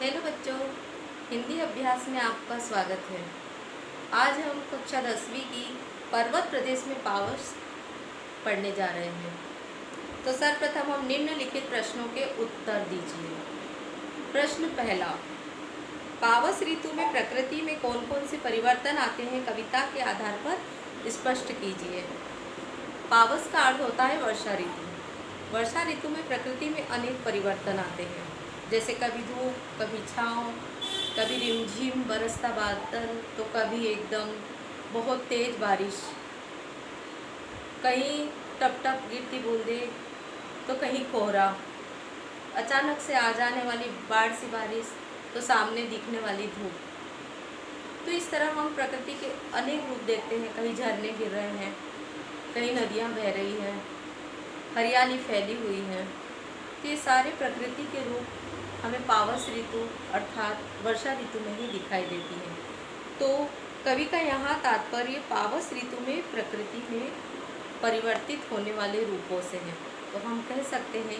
Hello बच्चों, हिंदी अभ्यास में आपका स्वागत है। आज हम कक्षा 10वीं की पर्वत प्रदेश में पावस पढ़ने जा रहे हैं। तो सर्वप्रथम हम निम्नलिखित प्रश्नों के उत्तर दीजिए। प्रश्न पहला, पावस ऋतु में प्रकृति में कौन कौन से परिवर्तन आते हैं, कविता के आधार पर स्पष्ट कीजिए। पावस का अर्थ होता है वर्षा ऋतु। वर्षा ऋतु में प्रकृति में अनेक परिवर्तन आते हैं, जैसे कभी धूप, कभी छाँव, कभी रिमझिम बरसता बादल, तो कभी एकदम बहुत तेज बारिश, कहीं टप टप गिरती बूंदें, तो कहीं कोहरा, अचानक से आ जाने वाली बाढ़ सी बारिश, तो सामने दिखने वाली धूप। तो इस तरह हम प्रकृति के अनेक रूप देखते हैं। कहीं झरने गिर रहे हैं, कहीं नदियाँ बह रही हैं, हरियाली फैली हुई है। तो ये सारे प्रकृति के रूप हमें पावस ऋतु अर्थात वर्षा ऋतु में ही दिखाई देती है। तो कवि का यहाँ तात्पर्य पावस ऋतु में प्रकृति में परिवर्तित होने वाले रूपों से है। तो हम कह सकते हैं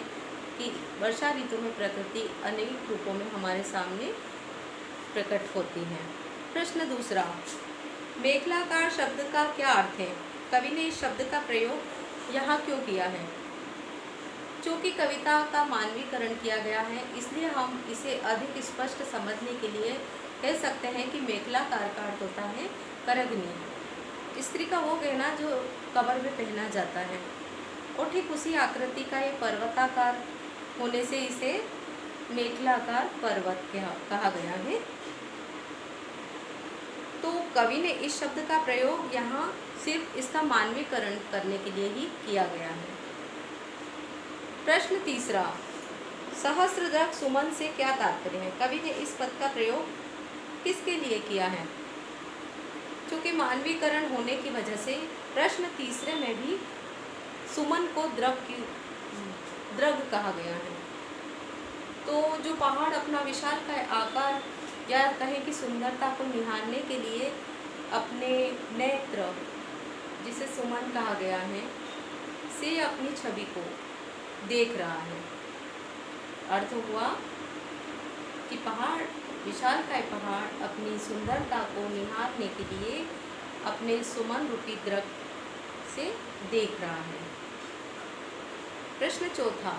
कि वर्षा ऋतु में प्रकृति अनेक रूपों में हमारे सामने प्रकट होती है। प्रश्न दूसरा, मेखलाकार शब्द का क्या अर्थ है? कवि ने इस शब्द का प्रयोग यहाँ क्यों किया है? चूँकि कविता का मानवीकरण किया गया है, इसलिए हम इसे अधिक स्पष्ट समझने के लिए कह सकते हैं कि मेखलाकार का अर्थ होता है करगनी, स्त्री का वो गहना जो कमर में पहना जाता है। और ठीक उसी आकृति का ये पर्वताकार होने से इसे मेखलाकार पर्वत कहा गया है। तो कवि ने इस शब्द का प्रयोग यहाँ सिर्फ इसका मानवीकरण करने के लिए ही किया गया है। प्रश्न तीसरा, सहस्रदक सुमन से क्या तात्पर्य है? कवि ने इस पद का प्रयोग किसके लिए किया है? चूँकि मानवीकरण होने की वजह से प्रश्न तीसरे में भी सुमन को द्रग कहा गया है। तो जो पहाड़ अपना विशाल का आकार या कहें कि सुंदरता को निहारने के लिए अपने नेत्र, जिसे सुमन कहा गया है, से अपनी छवि को देख रहा है। अर्थ हुआ कि पहाड़, विशालकाय पहाड़ अपनी सुंदरता को निहारने के लिए अपने सुमन रूपी द्रग से देख रहा है। प्रश्न चौथा,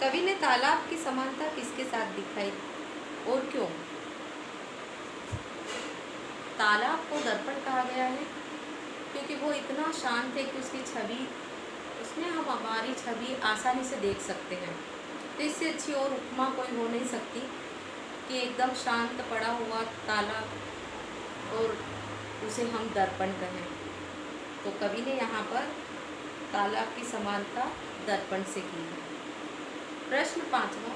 कवि ने तालाब की समानता किसके साथ दिखाई और क्यों? तालाब को दर्पण कहा गया है क्योंकि वो इतना शांत है कि उसमें हम हमारी छवि आसानी से देख सकते हैं। तो इससे अच्छी और उपमा कोई हो नहीं सकती कि एकदम शांत पड़ा हुआ तालाब और उसे हम दर्पण कहें। तो कवि ने यहाँ पर तालाब की समानता दर्पण से की है। प्रश्न पांचवा,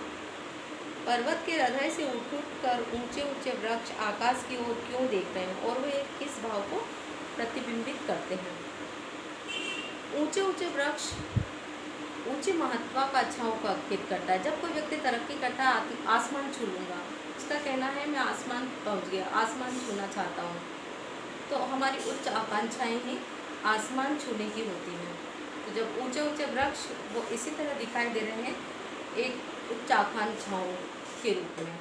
पर्वत के हृदय से उठ कर ऊंचे ऊंचे वृक्ष आकाश की ओर क्यों देख रहे हैं और वे किस भाव को प्रतिबिंबित करते हैं? ऊंचे ऊंचे वृक्ष ऊंची महत्वाकांक्षाओं को अंकित करता है। जब कोई व्यक्ति तरक्की करता है, आसमान छू लूँगा, उसका कहना है मैं आसमान पहुंच गया, आसमान छूना चाहता हूँ। तो हमारी उच्च आकांक्षाएं ही आसमान छूने की होती हैं। तो जब ऊंचे ऊंचे वृक्ष वो इसी तरह दिखाई दे रहे हैं, एक उच्च आकांक्षाओं के रूप में।